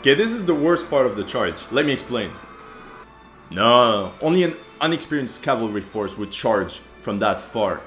Okay, this is the worst part of the charge. Let me explain. No, only an unexperienced cavalry force would charge from that far.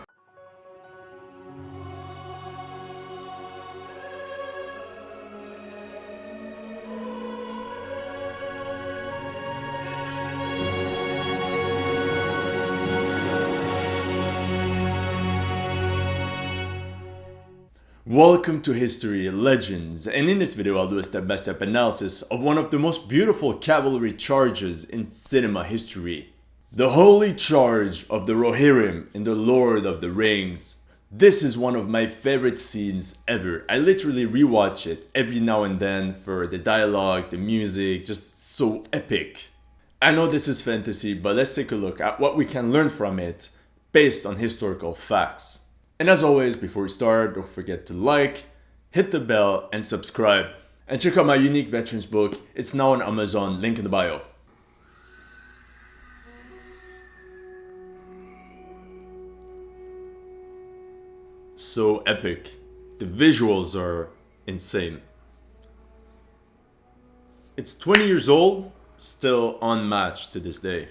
Welcome to History Legends, and in this video I'll do a step-by-step analysis of one of the most beautiful cavalry charges in cinema history. The Holy Charge of the Rohirrim in The Lord of the Rings. This is one of my favorite scenes ever. I literally rewatch it every now and then for the dialogue, the music, just so epic. I know this is fantasy, but let's take a look at what we can learn from it based on historical facts. And as always, before we start, don't forget to like, hit the bell, and subscribe. And check out my unique veterans book. It's now on Amazon, link in the bio. So epic. The visuals are insane. It's 20 years old, still unmatched to this day.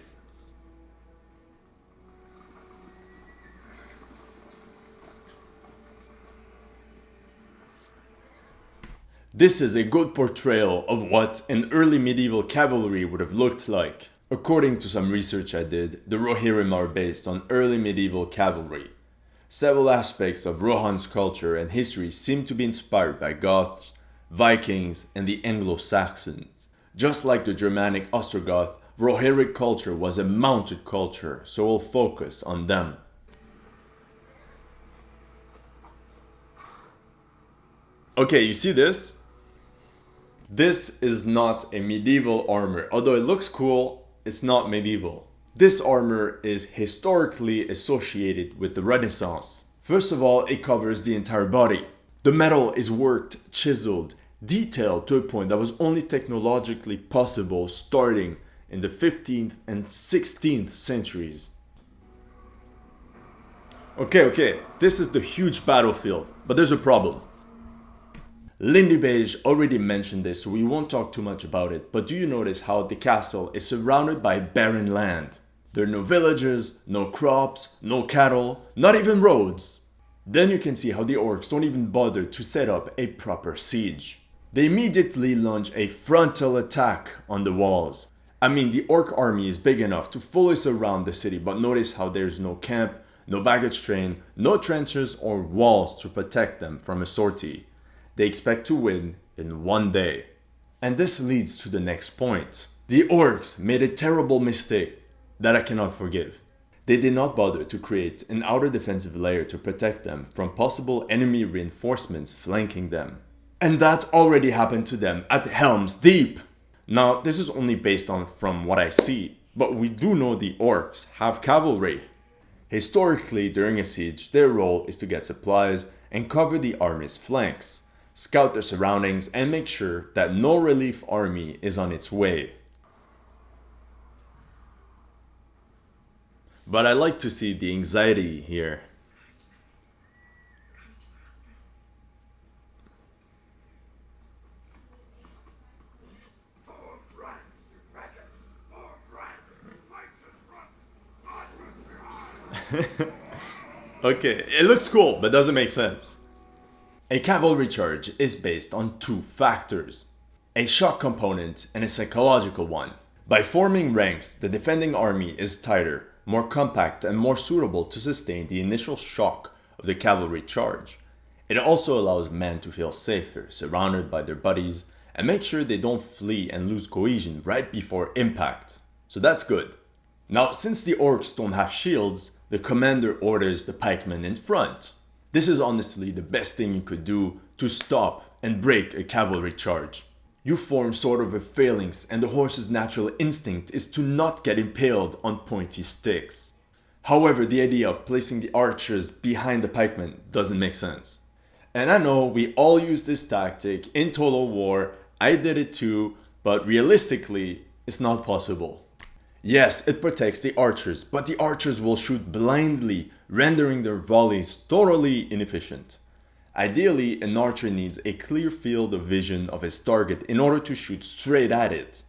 This is a good portrayal of what an early medieval cavalry would have looked like. According to some research I did, the Rohirrim are based on early medieval cavalry. Several aspects of Rohan's culture and history seem to be inspired by Goths, Vikings, and the Anglo-Saxons. Just like the Germanic Ostrogoth, Rohirric culture was a mounted culture, so we'll focus on them. Okay, you see this? This is not a medieval armor. Although it looks cool, it's not medieval. This armor is historically associated with the Renaissance. First of all, it covers the entire body. The metal is worked, chiseled, detailed to a point that was only technologically possible starting in the 15th and 16th centuries. Okay, this is the huge battlefield, but there's a problem. Lindy Beige already mentioned this, so we won't talk too much about it, but do you notice how the castle is surrounded by barren land? There are no villages, no crops, no cattle, not even roads. Then you can see how the orcs don't even bother to set up a proper siege. They immediately launch a frontal attack on the walls. I mean, the orc army is big enough to fully surround the city, but notice how there's no camp, no baggage train, no trenches or walls to protect them from a sortie. They expect to win in one day. And this leads to the next point. The orcs made a terrible mistake that I cannot forgive. They did not bother to create an outer defensive layer to protect them from possible enemy reinforcements flanking them. And that already happened to them at Helm's Deep. Now, this is only based on from what I see, but we do know the orcs have cavalry. Historically, during a siege, their role is to get supplies and cover the army's flanks, scout their surroundings, and make sure that no relief army is on its way. But I like to see the anxiety here. Okay, it looks cool, but doesn't make sense. A cavalry charge is based on two factors, a shock component and a psychological one. By forming ranks, the defending army is tighter, more compact, and more suitable to sustain the initial shock of the cavalry charge. It also allows men to feel safer, surrounded by their buddies, and make sure they don't flee and lose cohesion right before impact. So that's good. Now, since the orcs don't have shields, the commander orders the pikemen in front. This is honestly the best thing you could do to stop and break a cavalry charge. You form sort of a phalanx, and the horse's natural instinct is to not get impaled on pointy sticks. However, the idea of placing the archers behind the pikemen doesn't make sense. And I know we all use this tactic in Total War, I did it too, but realistically, it's not possible. Yes, it protects the archers, but the archers will shoot blindly, rendering their volleys totally inefficient. Ideally, an archer needs a clear field of vision of his target in order to shoot straight at it.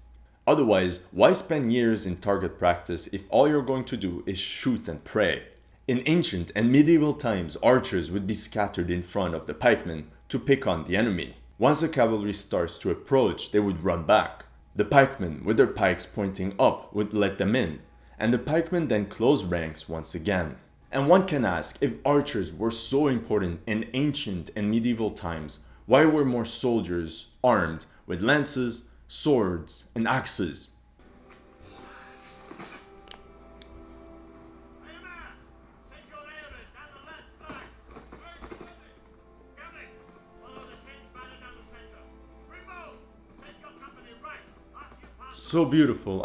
Otherwise, why spend years in target practice if all you're going to do is shoot and pray? In ancient and medieval times, archers would be scattered in front of the pikemen to pick on the enemy. Once the cavalry starts to approach, they would run back. The pikemen, with their pikes pointing up, would let them in, and the pikemen then close ranks once again. And one can ask, if archers were so important in ancient and medieval times, why were more soldiers armed with lances, swords, and axes? So beautiful.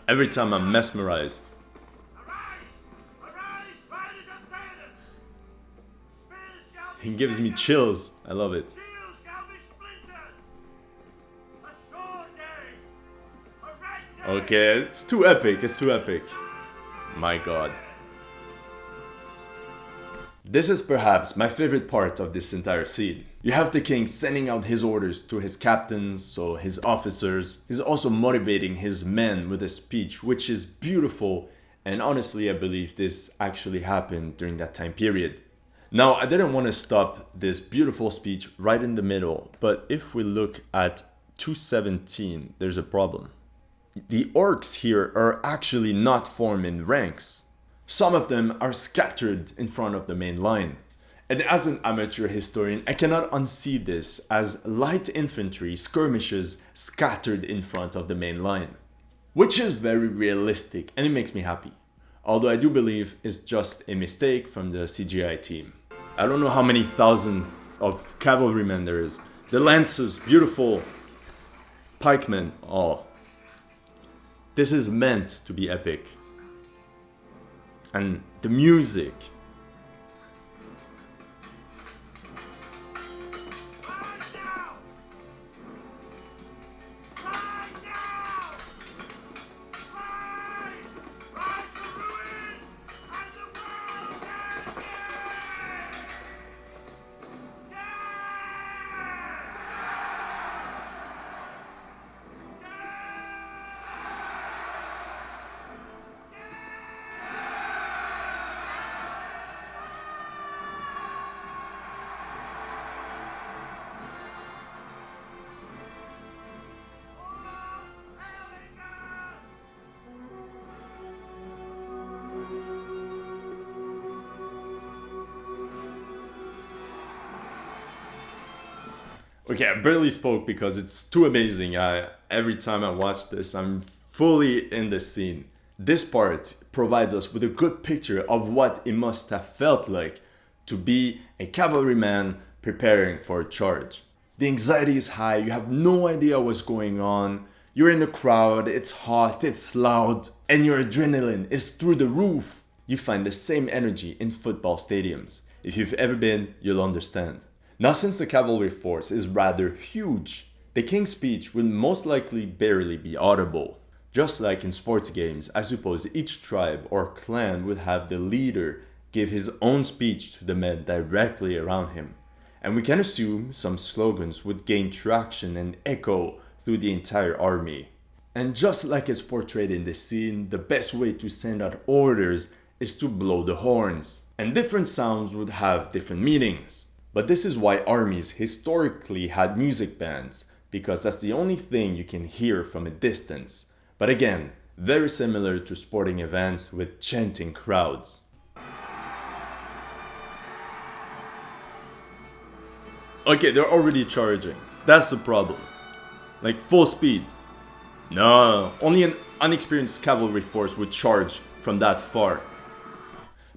Every time I'm mesmerized. He gives me chills. I love it. Okay, it's too epic. It's too epic. My god. This is perhaps my favorite part of this entire scene. You have the king sending out his orders to his captains, so his officers. He's also motivating his men with a speech, which is beautiful. And honestly, I believe this actually happened during that time period. Now, I didn't want to stop this beautiful speech right in the middle, but if we look at 217, there's a problem. The orcs here are actually not formed in ranks. Some of them are scattered in front of the main line. And as an amateur historian, I cannot unsee this as light infantry skirmishes scattered in front of the main line. Which is very realistic and it makes me happy. Although I do believe it's just a mistake from the CGI team. I don't know how many thousands of cavalrymen there is. The lances, beautiful. Pikemen, oh. This is meant to be epic. And the music. Okay, I barely spoke because it's too amazing. Every time I watch this, I'm fully in the scene. This part provides us with a good picture of what it must have felt like to be a cavalryman preparing for a charge. The anxiety is high, you have no idea what's going on, you're in a crowd, it's hot, it's loud, and your adrenaline is through the roof. You find the same energy in football stadiums. If you've ever been, you'll understand. Now, since the cavalry force is rather huge, the king's speech will most likely barely be audible. Just like in sports games, I suppose each tribe or clan would have the leader give his own speech to the men directly around him. And we can assume some slogans would gain traction and echo through the entire army. And just like it's portrayed in this scene, the best way to send out orders is to blow the horns. And different sounds would have different meanings. But this is why armies historically had music bands, because that's the only thing you can hear from a distance. But again, very similar to sporting events with chanting crowds. Okay, they're already charging. That's the problem. Like full speed. No, only an unexperienced cavalry force would charge from that far.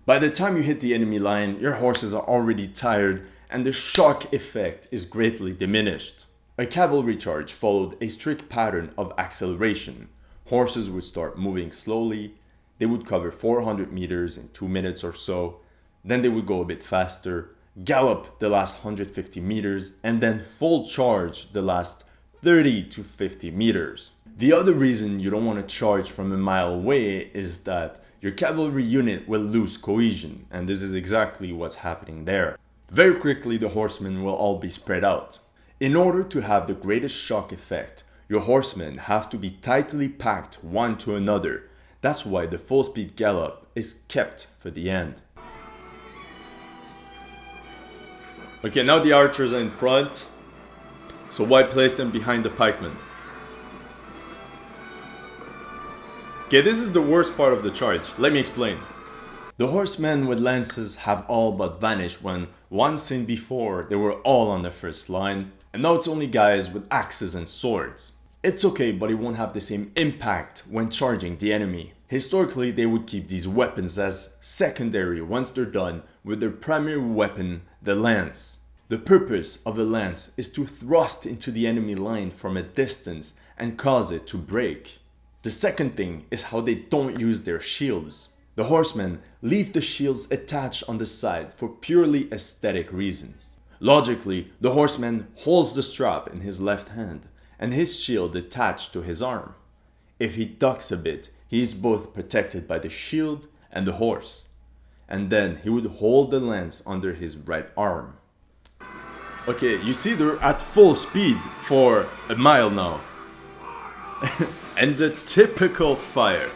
By the time you hit the enemy line, your horses are already tired and the shock effect is greatly diminished. A cavalry charge followed a strict pattern of acceleration. Horses would start moving slowly, they would cover 400 meters in 2 minutes or so, then they would go a bit faster, gallop the last 150 meters, and then full charge the last 30 to 50 meters. The other reason you don't want to charge from a mile away is that your cavalry unit will lose cohesion, and this is exactly what's happening there. Very quickly, the horsemen will all be spread out. In order to have the greatest shock effect, your horsemen have to be tightly packed one to another. That's why the full speed gallop is kept for the end. Okay, now the archers are in front, so why place them behind the pikemen? Okay, this is the worst part of the charge. Let me explain. The horsemen with lances have all but vanished when once seen before they were all on the first line, and now it's only guys with axes and swords. It's okay, but it won't have the same impact when charging the enemy. Historically, they would keep these weapons as secondary once they're done with their primary weapon, the lance. The purpose of a lance is to thrust into the enemy line from a distance and cause it to break. The second thing is how they don't use their shields. The horsemen leave the shields attached on the side for purely aesthetic reasons. Logically, the horseman holds the strap in his left hand and his shield attached to his arm. If he ducks a bit, he is both protected by the shield and the horse. And then he would hold the lance under his right arm. Okay, you see they're at full speed for a mile now. And the typical fire.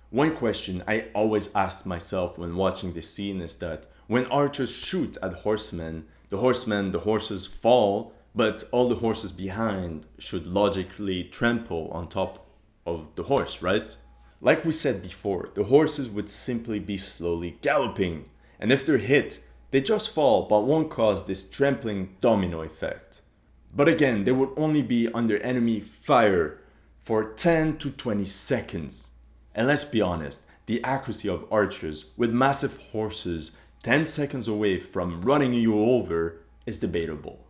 One question I always ask myself when watching this scene is that when archers shoot at horsemen, the horses fall, but all the horses behind should logically trample on top of the horse, right? Like we said before, the horses would simply be slowly galloping, and if they're hit, they just fall but won't cause this trampling domino effect. But again, they would only be under enemy fire for 10 to 20 seconds. And let's be honest, the accuracy of archers with massive horses 10 seconds away from running you over is debatable.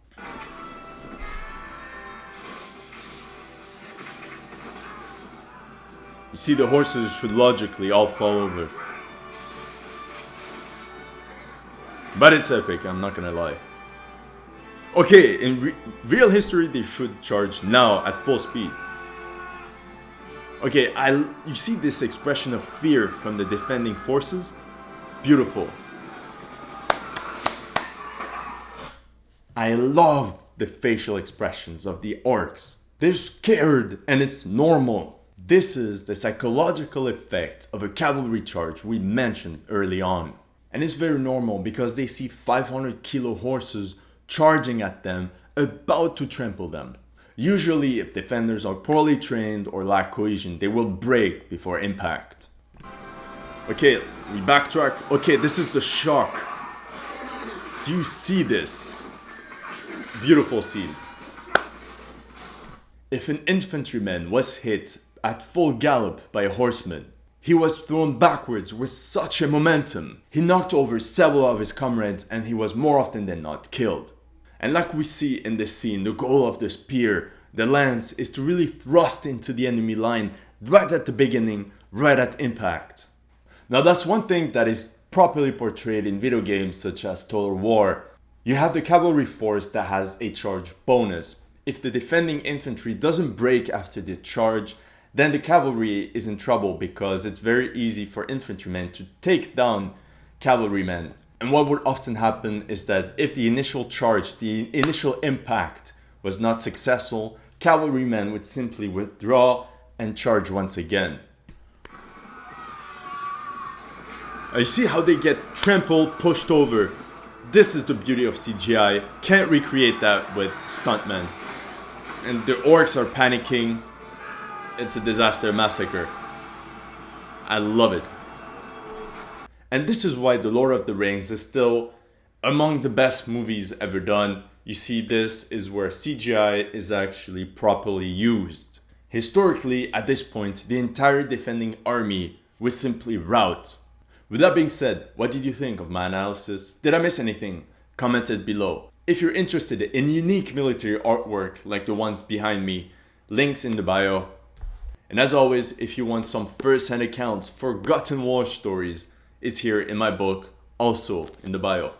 You see, the horses should logically all fall over. But it's epic, I'm not gonna lie. Okay, in real history, they should charge now at full speed. Okay, you see this expression of fear from the defending forces? Beautiful. I love the facial expressions of the orcs. They're scared and it's normal. This is the psychological effect of a cavalry charge we mentioned early on. And it's very normal because they see 500 kilo horses charging at them, about to trample them. Usually, if defenders are poorly trained or lack cohesion, they will break before impact. Okay, we backtrack. Okay, this is the shock. Do you see this? Beautiful scene. If an infantryman was hit at full gallop by a horseman, he was thrown backwards with such a momentum. He knocked over several of his comrades and he was more often than not killed. And like we see in this scene, the goal of the spear, the lance, is to really thrust into the enemy line right at the beginning, right at impact. Now that's one thing that is properly portrayed in video games such as Total War. You have the cavalry force that has a charge bonus. If the defending infantry doesn't break after the charge, then the cavalry is in trouble because it's very easy for infantrymen to take down cavalrymen. And what would often happen is that if the initial charge, the initial impact was not successful, cavalrymen would simply withdraw and charge once again. You see how they get trampled, pushed over. This is the beauty of CGI. Can't recreate that with stuntmen. And the orcs are panicking. It's a disaster massacre. I love it. And this is why The Lord of the Rings is still among the best movies ever done. You see, this is where CGI is actually properly used. Historically, at this point, the entire defending army would simply rout. With that being said, what did you think of my analysis? Did I miss anything? Comment it below. If you're interested in unique military artwork like the ones behind me, links in the bio. And as always, if you want some first-hand accounts, forgotten war stories, is here in my book, also in the bio.